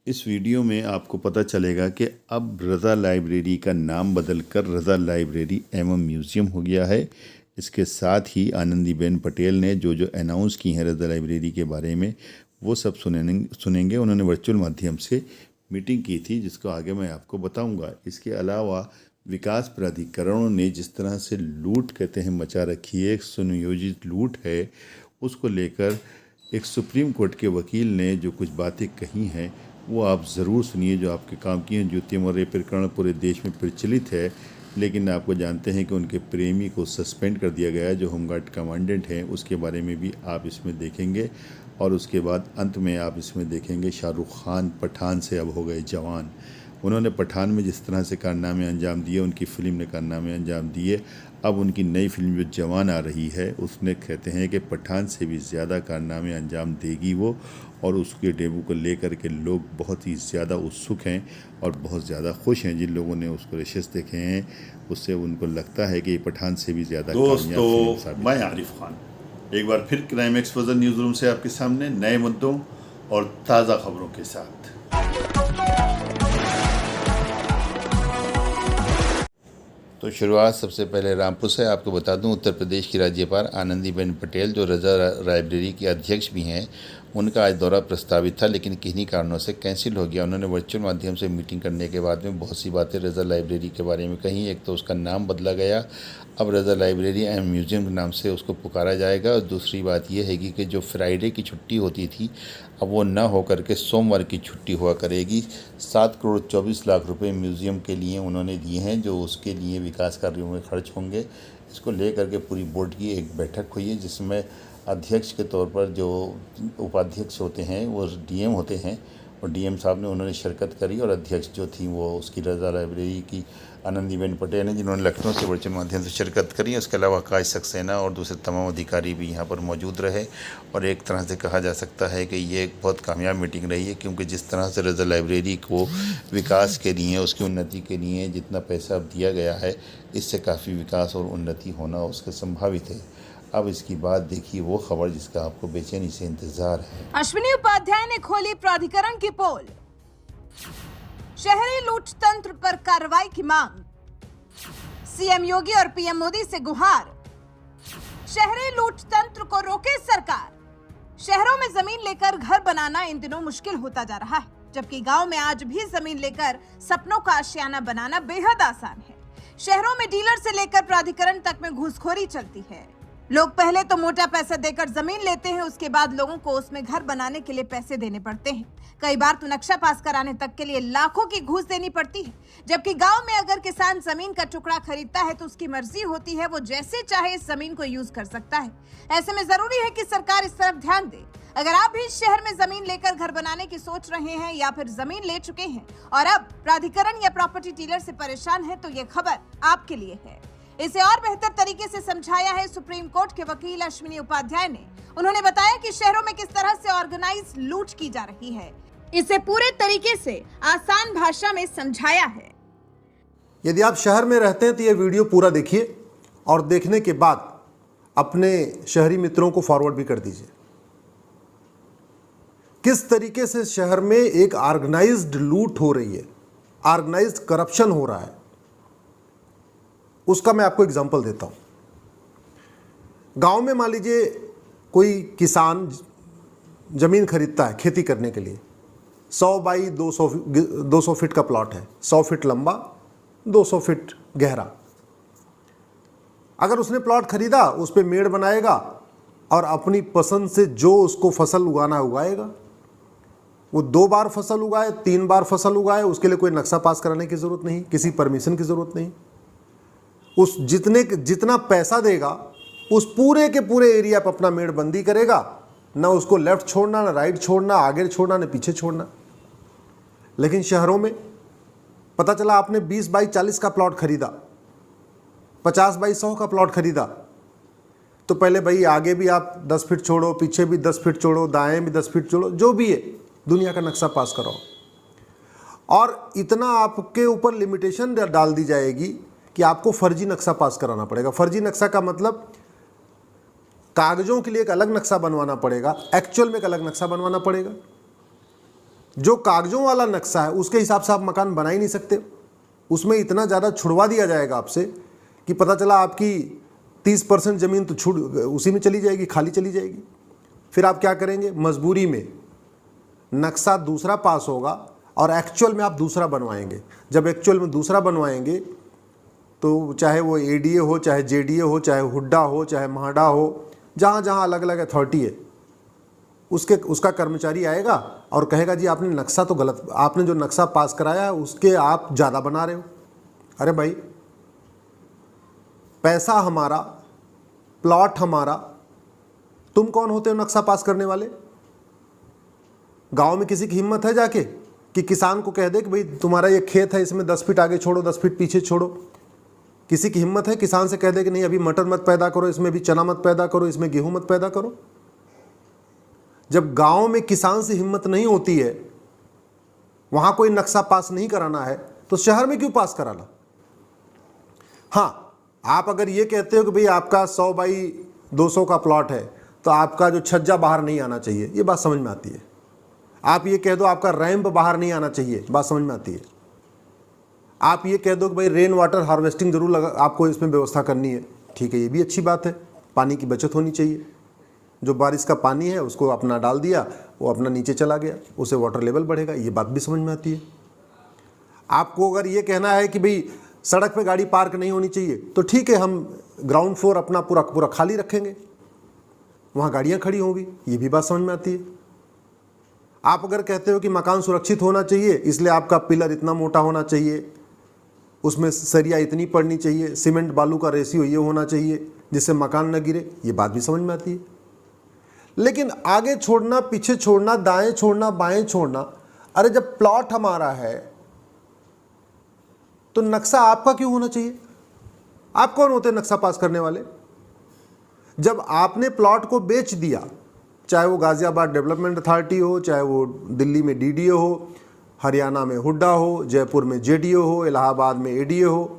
इस वीडियो में आपको पता चलेगा कि अब रज़ा लाइब्रेरी का नाम बदलकर रज़ा लाइब्रेरी एवं म्यूज़ियम हो गया है। इसके साथ ही आनंदीबेन पटेल ने जो जो अनाउंस की हैं रज़ा लाइब्रेरी के बारे में वो सब सुनेंगे। उन्होंने वर्चुअल माध्यम से मीटिंग की थी जिसको आगे मैं आपको बताऊंगा। इसके अलावा विकास प्राधिकरणों ने जिस तरह से लूट कहते हैं मचा रखी है, एक सुनियोजित लूट है, उसको लेकर एक सुप्रीम कोर्ट के वकील ने जो कुछ बातें कही हैं वो आप ज़रूर सुनिए जो आपके काम की हैं। ज्योति मौर्य प्रकरण पूरे देश में प्रचलित है, लेकिन आपको जानते हैं कि उनके प्रेमी को सस्पेंड कर दिया गया है जो होमगार्ड कमांडेंट हैं, उसके बारे में भी आप इसमें देखेंगे। और उसके बाद अंत में आप इसमें देखेंगे शाहरुख खान पठान से अब हो गए जवान। उन्होंने पठान में जिस तरह से कारनामे अंजाम दिए, उनकी फ़िल्म ने कारनामे अंजाम दिए। अब उनकी नई फिल्म जो जवान आ रही है उसने कहते हैं कि पठान से भी ज़्यादा कारनामे अंजाम देगी वो, और उसके डेब्यू को लेकर के लोग बहुत ही ज़्यादा उत्सुक हैं और बहुत ज़्यादा खुश हैं। जिन लोगों ने उसको रेशेस देखे हैं उससे उनको लगता है कि पठान से भी ज़्यादा दोस्तों, मैं आरिफ खान एक बार फिर क्राइम एक्सपोजर न्यूज़ रूम से आपके सामने नए मुद्दों और ताज़ा खबरों के साथ। तो शुरुआत सबसे पहले रामपुर से आपको बता दूं, उत्तर प्रदेश की राज्यपाल आनंदीबेन पटेल जो रज़ा लाइब्रेरी की अध्यक्ष भी हैं, उनका आज दौरा प्रस्तावित था लेकिन किन्हीं कारणों से कैंसिल हो गया। उन्होंने वर्चुअल माध्यम से मीटिंग करने के बाद में बहुत सी बातें रज़ा लाइब्रेरी के बारे में कही। एक तो उसका नाम बदला गया, अब रज़ा लाइब्रेरी एंड म्यूज़ियम के नाम से उसको पुकारा जाएगा। और दूसरी बात यह है कि जो फ्राइडे की छुट्टी होती थी अब वो न होकर के सोमवार की छुट्टी हुआ करेगी। 7 करोड़ 24 लाख रुपए म्यूज़ियम के लिए उन्होंने दिए हैं जो उसके लिए विकास कार्यों में खर्च होंगे। इसको लेकर के पूरी बोर्ड की एक बैठक हुई है जिसमें अध्यक्ष के तौर पर जो उपाध्यक्ष होते हैं वो डीएम होते हैं, और डीएम साहब ने उन्होंने शिरकत करी। और अध्यक्ष जो थी वो उसकी रज़ा लाइब्रेरी की आनंदीबेन पटेल हैं जिन्होंने लखनऊ से वर्चुअल माध्यम से शिरकत करी। उसके अलावा आकाश सक्सेना और दूसरे तमाम अधिकारी भी यहाँ पर मौजूद रहे। और एक तरह से कहा जा सकता है कि ये एक बहुत कामयाब मीटिंग रही है, क्योंकि जिस तरह से रज़ा लाइब्रेरी को विकास के लिए, उसकी उन्नति के लिए जितना पैसा अब दिया गया है, इससे काफ़ी विकास और उन्नति होना उसका संभावित है। अब इसकी बात देखिए वो खबर जिसका आपको बेचैनी से इंतजार है। अश्विनी उपाध्याय ने खोली प्राधिकरण की पोल, शहरी लूट तंत्र पर कार्रवाई की मांग, सीएम योगी और पीएम मोदी से गुहार, शहरी लूट तंत्र को रोके सरकार। शहरों में जमीन लेकर घर बनाना इन दिनों मुश्किल होता जा रहा है, जबकि गांव में आज भी जमीन लेकर सपनों का आशियाना बनाना बेहद आसान है। शहरों में डीलर से लेकर प्राधिकरण तक में घूसखोरी चलती है। लोग पहले तो मोटा पैसा देकर जमीन लेते हैं, उसके बाद लोगों को उसमें घर बनाने के लिए पैसे देने पड़ते हैं। कई बार तो नक्शा पास कराने तक के लिए लाखों की घूस देनी पड़ती है। जबकि गांव में अगर किसान जमीन का टुकड़ा खरीदता है तो उसकी मर्जी होती है, वो जैसे चाहे इस जमीन को यूज कर सकता है। ऐसे में जरूरी है कि सरकार इस तरफ ध्यान दे। अगर आप भी शहर में जमीन लेकर घर बनाने की सोच रहे हैं या फिर जमीन ले चुके हैं और अब प्राधिकरण या प्रॉपर्टी डीलर से परेशान है, तो ये खबर आपके लिए है। इसे और बेहतर तरीके से समझाया है सुप्रीम कोर्ट के वकील अश्विनी उपाध्याय ने। उन्होंने बताया कि शहरों में किस तरह से ऑर्गेनाइज लूट की जा रही है। इसे पूरे तरीके से आसान भाषा में समझाया है। यदि आप शहर में रहते हैं तो ये वीडियो पूरा देखिए और देखने के बाद अपने शहरी मित्रों को फॉरवर्ड भी कर दीजिए। किस तरीके से शहर में एक ऑर्गेनाइज्ड लूट हो रही है, ऑर्गेनाइज्ड करप्शन हो रहा है, उसका मैं आपको एग्जांपल देता हूं। गांव में मान लीजिए कोई किसान जमीन खरीदता है खेती करने के लिए। 100 बाई 200 फीट का प्लॉट है, 100 फीट लंबा, 200 फीट गहरा। अगर उसने प्लॉट खरीदा, उस पर मेड़ बनाएगा और अपनी पसंद से जो उसको फसल उगाना उगाएगा। वो 2 बार फसल उगाए, 3 बार फसल उगाए, उसके लिए कोई नक्शा पास कराने की जरूरत नहीं, किसी परमिशन की जरूरत नहीं। उस जितना पैसा देगा उस पूरे के पूरे एरिया पर अपना मेड़बंदी करेगा, ना उसको लेफ्ट छोड़ना, ना राइट छोड़ना, आगे छोड़ना, ना पीछे छोड़ना। लेकिन शहरों में पता चला आपने 20 बाई 40 का प्लॉट खरीदा, 50 बाई 100 का प्लॉट खरीदा, तो पहले भाई आगे भी आप 10 फीट छोड़ो, पीछे भी 10 फीट छोड़ो, दाएं भी 10 फीट छोड़ो, जो भी है दुनिया का नक्शा पास कराओ। और इतना आपके ऊपर लिमिटेशन डाल दी जाएगी कि आपको फर्जी नक्शा पास कराना पड़ेगा। फर्जी नक्शा का मतलब कागजों के लिए एक अलग नक्शा बनवाना पड़ेगा, एक्चुअल में एक अलग नक्शा बनवाना पड़ेगा। जो कागजों वाला नक्शा है उसके हिसाब से आप मकान बना ही नहीं सकते। उसमें इतना ज़्यादा छुड़वा दिया जाएगा आपसे कि पता चला आपकी 30% ज़मीन तो छूट उसी में चली जाएगी, खाली चली जाएगी। फिर आप क्या करेंगे? मजबूरी में नक्शा दूसरा पास होगा और एक्चुअल में आप दूसरा बनवाएंगे। जब एक्चुअल में दूसरा बनवाएंगे तो चाहे वो एडीए हो, चाहे जेडीए हो, चाहे हुड्डा हो, चाहे महाडा हो, जहाँ जहाँ अलग अलग अथॉरिटी है, उसका कर्मचारी आएगा और कहेगा जी आपने नक्शा तो गलत, आपने जो नक्शा पास कराया है उसके आप ज़्यादा बना रहे हो। अरे भाई, पैसा हमारा, प्लॉट हमारा, तुम कौन होते हो नक्शा पास करने वाले? गांव में किसी की हिम्मत है जाके कि किसान को कह दे कि भाई तुम्हारा ये खेत है, इसमें 10 फीट आगे छोड़ो, 10 फीट पीछे छोड़ो? किसी की हिम्मत है किसान से कह दे कि नहीं अभी मटर मत पैदा करो, इसमें भी चना मत पैदा करो, इसमें गेहूं मत पैदा करो? जब गांव में किसान से हिम्मत नहीं होती है, वहां कोई नक्शा पास नहीं कराना है, तो शहर में क्यों पास कराना? हाँ, आप अगर ये कहते हो कि भाई आपका 100 बाई 200 का प्लॉट है तो आपका जो छज्जा बाहर नहीं आना चाहिए, ये बात समझ में आती है। आप ये कह दो आपका रैंप बाहर नहीं आना चाहिए, बात समझ में आती है। आप ये कह दो कि भाई रेन वाटर हार्वेस्टिंग जरूर आपको इसमें व्यवस्था करनी है, ठीक है, ये भी अच्छी बात है। पानी की बचत होनी चाहिए। जो बारिश का पानी है उसको अपना डाल दिया, वो अपना नीचे चला गया, उससे वाटर लेवल बढ़ेगा, ये बात भी समझ में आती है। आपको अगर ये कहना है कि भाई सड़क पे गाड़ी पार्क नहीं होनी चाहिए, तो ठीक है, हम ग्राउंड फ्लोर अपना पूरा खाली रखेंगे, वहाँ गाड़ियाँ खड़ी होंगी, ये भी बात समझ में आती है। आप अगर कहते हो कि मकान सुरक्षित होना चाहिए, इसलिए आपका पिलर इतना मोटा होना चाहिए, उसमें सरिया इतनी पड़नी चाहिए, सीमेंट बालू का रेशियो ये होना चाहिए जिससे मकान न गिरे, ये बात भी समझ में आती है। लेकिन आगे छोड़ना, पीछे छोड़ना, दाएं छोड़ना, बाएं छोड़ना, अरे जब प्लॉट हमारा है तो नक्शा आपका क्यों होना चाहिए? आप कौन होते हैं नक्शा पास करने वाले? जब आपने प्लॉट को बेच दिया, चाहे वो गाजियाबाद डेवलपमेंट अथॉरिटी हो, चाहे वो दिल्ली में डीडीए हो, हरियाणा में हुड्डा हो, जयपुर में जेडीए हो, इलाहाबाद में एडीए हो,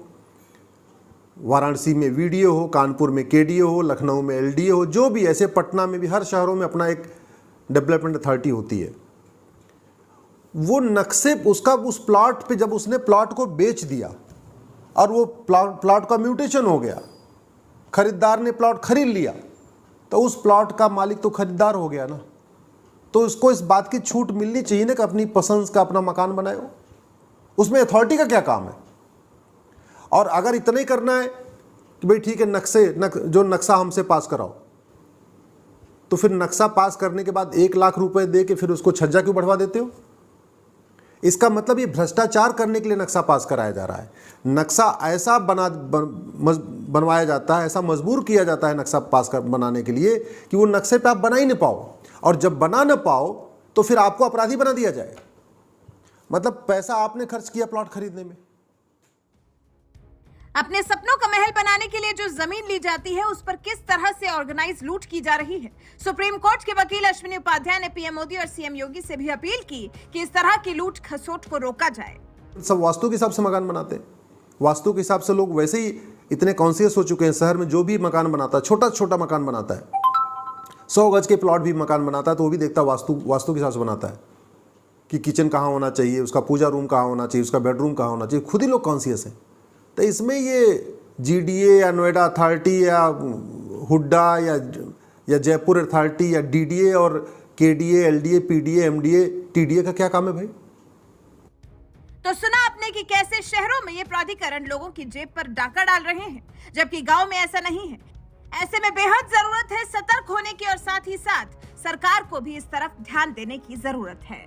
वाराणसी में वीडीए हो, कानपुर में केडीए हो, लखनऊ में एलडीए हो, जो भी, ऐसे पटना में भी, हर शहरों में अपना एक डेवलपमेंट अथॉरिटी होती है। वो नक्शे उसका उस प्लॉट पे जब उसने प्लॉट को बेच दिया और वो प्लॉट का म्यूटेशन हो गया, खरीदार ने प्लॉट खरीद लिया, तो उस प्लॉट का मालिक तो खरीदार हो गया ना। तो उसको इस बात की छूट मिलनी चाहिए ना कि अपनी पसंद का अपना मकान बनाए हो। उसमें अथॉरिटी का क्या काम है? और अगर इतना ही करना है कि भाई ठीक है, जो नक्शा हमसे पास कराओ, तो फिर नक्शा पास करने के बाद 1 लाख रुपए दे के फिर उसको छज्जा क्यों बढ़वा देते हो? इसका मतलब ये भ्रष्टाचार करने के लिए नक्शा पास कराया जा रहा है। नक्शा ऐसा बनवाया जाता है, ऐसा मजबूर किया जाता है नक्शा पास बनाने के लिए कि वो नक्शे पे आप बना ही नहीं पाओ, और जब बना न पाओ तो फिर आपको अपराधी बना दिया जाए। मतलब पैसा आपने खर्च किया प्लॉट खरीदने में। अपने सपनों का महल बनाने के लिए जो जमीन ली जाती है उस पर किस तरह से ऑर्गेनाइज लूट की जा रही है। सुप्रीम कोर्ट के वकील अश्विनी उपाध्याय ने पीएम मोदी और सीएम योगी से भी अपील की कि इस तरह की लूट खसोट को रोका जाए। सब वास्तु के हिसाब से मकान बनाते हैं। वास्तु के हिसाब से लोग वैसे ही इतने कॉन्शियस हो चुके हैं। शहर में जो भी मकान बनाता है, छोटा छोटा मकान बनाता है, 100 गज के प्लॉट भी मकान बनाता है, तो वो भी देखता है वास्तु के हिसाब से बनाता है कि किचन कहाँ होना चाहिए, उसका पूजा रूम कहाँ होना चाहिए, उसका बेडरूम कहाँ होना चाहिए। खुद ही लोग कॉन्शियस हैं। तो इसमें ये जीडीए या नोएडा अथॉरिटी या हुड्डा या जयपुर अथॉरिटी या डीडीए और KDA, LDA, PDA, MDA, TDA का क्या काम है भाई? तो सुना आपने कि कैसे शहरों में ये प्राधिकरण लोगों की जेब पर डाका डाल रहे हैं, जबकि गांव में ऐसा नहीं है। ऐसे में बेहद जरूरत है सतर्क होने की, और साथ ही साथ सरकार को भी इस तरफ ध्यान देने की जरूरत है।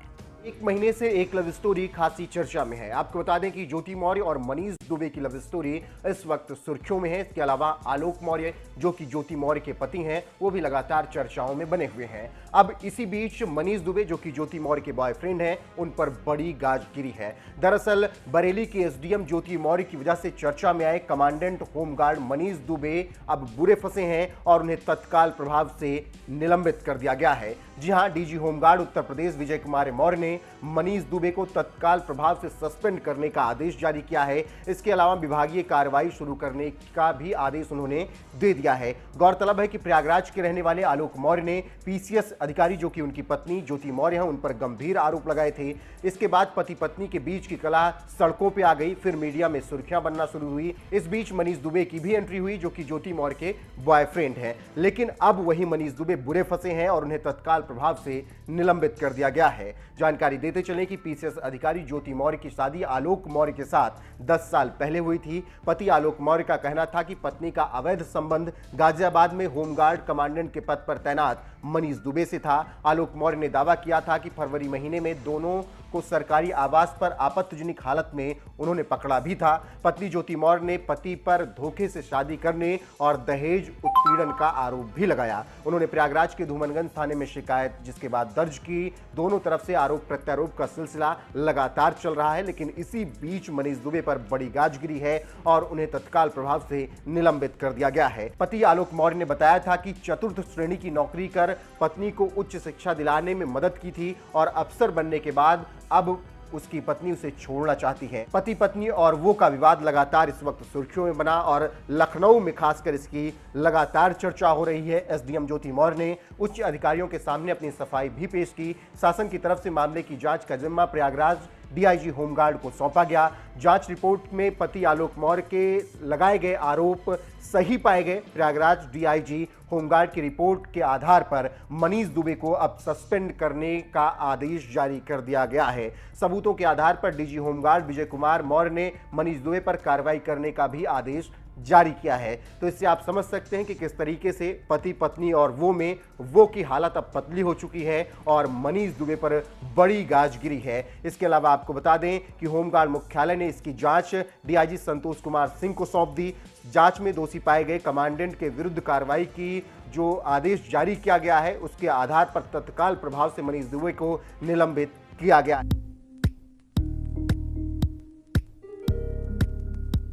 1 महीने से एक लव स्टोरी खासी चर्चा में है। आपको बता दें कि ज्योति मौर्य और मनीष दुबे की लव स्टोरी इस वक्त सुर्खियों में है। इसके अलावा आलोक मौर्य, जो कि ज्योति मौर्य के पति हैं, वो भी लगातार चर्चाओं में बने हुए हैं। अब इसी बीच मनीष दुबे, जो कि ज्योति मौर्य के बॉयफ्रेंड हैं, उन पर बड़ी गाज गिरी है। दरअसल बरेली के एसडीएम ज्योति मौर्य की वजह से चर्चा में आए कमांडेंट होमगार्ड मनीष दुबे अब बुरे फंसे हैं और उन्हें तत्काल प्रभाव से निलंबित कर दिया गया है। जी हां, डीजी होमगार्ड उत्तर प्रदेश विजय कुमार मौर्य ने मनीष दुबे को तत्काल प्रभाव से सस्पेंड करने का आदेश जारी किया है। इसके अलावा विभागीय कार्रवाई शुरू करने का भी आदेश उन्होंने दे दिया है। गौरतलब है कि प्रयागराज के रहने वाले आलोक मौर्य ने पीसीएस अधिकारी जो कि उनकी पत्नी ज्योति मौर्य हैं, उन पर गंभीर आरोप लगाए थे। इसके बाद पति पत्नी के बीच की कलह सड़कों पर आ गई, फिर मीडिया में सुर्खियां बनना शुरू हुई। इस बीच मनीष दुबे की भी एंट्री हुई जो कि ज्योति मौर्य के बॉयफ्रेंड हैं। लेकिन अब वही मनीष दुबे बुरे फंसे हैं और उन्हें तत्काल प्रभाव से निलंबित कर दिया गया है। जानकारी देते चलें कि पीसीएस अधिकारी ज्योति मौर्य की शादी आलोक मौर्य के साथ 10 साल पहले हुई थी। पति आलोक मौर्य का कहना था कि पत्नी का अवैध संबंध गाजियाबाद में होमगार्ड कमांडेंट के पद पर तैनात मनीष दुबे से था। आलोक मौर्य ने दावा किया था कि फरवरी महीने में दोनों को सरकारी आवास पर आपत्तिजनक हालत में उन्होंने पकड़ा भी था। पत्नी ज्योति मौर्य ने पति पर धोखे से शादी करने और दहेज उत्पीड़न का आरोप भी लगाया। उन्होंने प्रयागराज के धूमनगंज थाने में शिकायत जिसके बाद दर्ज की। दोनों तरफ से आरोप प्रत्यारोप का सिलसिला लगातार चल रहा है, लेकिन इसी बीच मनीष दुबे पर बड़ी गाज गिरी है और उन्हें तत्काल प्रभाव से निलंबित कर दिया गया है। पति आलोक मौर्य ने बताया था कि चतुर्थ श्रेणी की नौकरी कर पत्नी को उच्च शिक्षा दिलाने में मदद की थी और अफसर बनने के बाद अब उसकी पत्नी उसे छोड़ना चाहती है। पति पत्नी और वो का विवाद लगातार इस वक्त सुर्खियों में बना और लखनऊ में खासकर इसकी लगातार चर्चा हो रही है। एसडीएम ज्योति मौर्य ने उच्च अधिकारियों के सामने अपनी सफाई भी पेश की। शासन की तरफ से मामले की जांच का जिम्मा प्रयागराज डीआईजी होमगार्ड को सौंपा गया। जांच रिपोर्ट में पति आलोक मौर्य के लगाए गए आरोप सही पाए गए। प्रयागराज डीआईजी होमगार्ड की रिपोर्ट के आधार पर मनीष दुबे को अब सस्पेंड करने का आदेश जारी कर दिया गया है। सबूतों के आधार पर डीजी होमगार्ड विजय कुमार मौर्य ने मनीष दुबे पर कार्रवाई करने का भी आदेश जारी किया है। तो इससे आप समझ सकते हैं कि किस तरीके से पति पत्नी और वो की हालत अब पतली हो चुकी है और मनीष दुबे पर बड़ी गाज गिरी है। इसके अलावा आपको बता दें कि होमगार्ड मुख्यालय ने इसकी जांच डीआईजी संतोष कुमार सिंह को सौंप दी। जांच में दोषी पाए गए कमांडेंट के विरुद्ध कार्रवाई की जो आदेश जारी किया गया है उसके आधार पर तत्काल प्रभाव से मनीष दुबे को निलंबित किया गया है।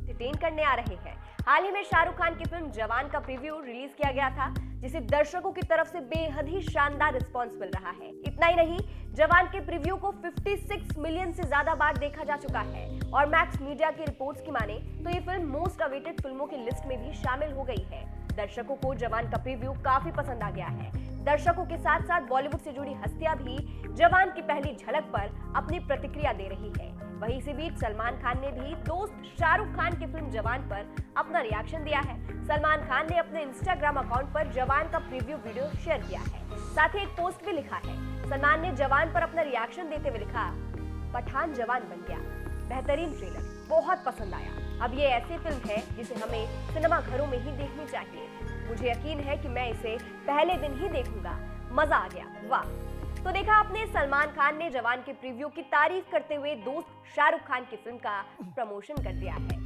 डिटेन करने आ रहे हैं। हाल ही में शाहरुख खान की फिल्म जवान का प्रीव्यू रिलीज किया गया था जिसे दर्शकों की तरफ से बेहद ही शानदार रिस्पांस मिल रहा है। इतना ही नहीं, जवान के प्रीव्यू को 56 मिलियन से ज्यादा बार देखा जा चुका है और मैक्स मीडिया की रिपोर्ट्स की माने तो ये फिल्म मोस्ट अवेटेड फिल्मों की लिस्ट में भी शामिल हो गई है। दर्शकों को जवान का प्रीव्यू काफी पसंद आ गया है। दर्शकों के साथ साथ बॉलीवुड से जुड़ी हस्तियां भी जवान की पहली झलक पर अपनी प्रतिक्रिया दे रही है। वहीं इसी बीच सलमान खान ने भी दोस्त शाहरुख खान की फिल्म जवान पर अपना रिएक्शन दिया है। सलमान खान ने अपने इंस्टाग्राम अकाउंट पर जवान का प्रीव्यू वीडियो शेयर किया है। साथ ही एक पोस्ट भी लिखा है। सलमान ने जवान पर अपना रिएक्शन देते हुए लिखा, पठान जवान बन गया, बेहतरीन ट्रेलर, बहुत पसंद आया। अब ये ऐसी फिल्म है जिसे हमें सिनेमा घरों में ही देखनी चाहिए। मुझे यकीन है कि मैं इसे पहले दिन ही देखूंगा, मजा आ गया, वाह। तो देखा आपने, सलमान खान ने जवान के प्रीव्यू की तारीफ करते हुए दोस्त शाहरुख खान की फिल्म का प्रमोशन कर दिया है।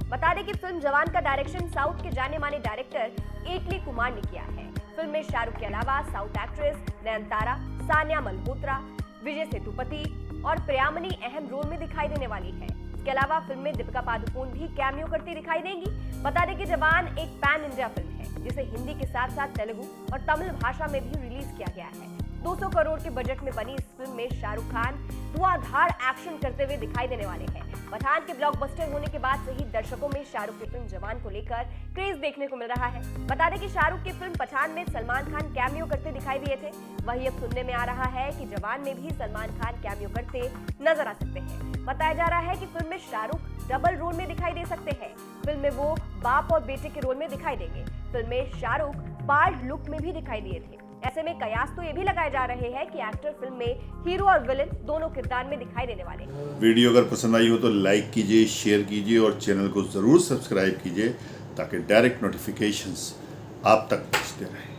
बता दें कि फिल्म जवान का डायरेक्शन साउथ के जाने माने डायरेक्टर एटली कुमार ने किया है। फिल्म में शाहरुख के अलावा साउथ एक्ट्रेस नयनतारा, सानिया मल्होत्रा, विजय सेतुपति और प्रियामनी अहम रोल में दिखाई देने वाली है। इसके अलावा फिल्म में दीपिका पादुकोण भी कैमियो करती दिखाई देंगी। बता दें कि जवान एक पैन इंडिया फिल्म है जिसे हिंदी के साथ साथ तेलुगु और तमिल भाषा में भी रिलीज किया गया है। 200 करोड़ के बजट में बनी इस फिल्म में शाहरुख खान धुआंधार एक्शन करते हुए दिखाई देने वाले हैं। पठान के ब्लॉकबस्टर होने के बाद से ही दर्शकों में शाहरुख की फिल्म जवान को लेकर क्रेज देखने को मिल रहा है। बता दें कि शाहरुख की फिल्म पठान में सलमान खान कैमियो करते दिखाई दिए थे। वहीं अब सुनने में आ रहा है कि जवान में भी सलमान खान कैमियो करते नजर आ सकते हैं। बताया जा रहा है कि फिल्म में शाहरुख डबल रोल में दिखाई दे सकते हैं। फिल्म में वो बाप और बेटे के रोल में दिखाई देंगे। फिल्म में शाहरुख बाल्ड लुक में भी दिखाई दिए थे। ऐसे में कयास तो ये भी लगाए जा रहे हैं कि एक्टर फिल्म में हीरो और विलेन दोनों किरदार में दिखाई देने वाले हैं। वीडियो अगर पसंद आई हो तो लाइक कीजिए, शेयर कीजिए और चैनल को ज़रूर सब्सक्राइब कीजिए ताकि डायरेक्ट नोटिफिकेशंस आप तक पहुंचते रहें।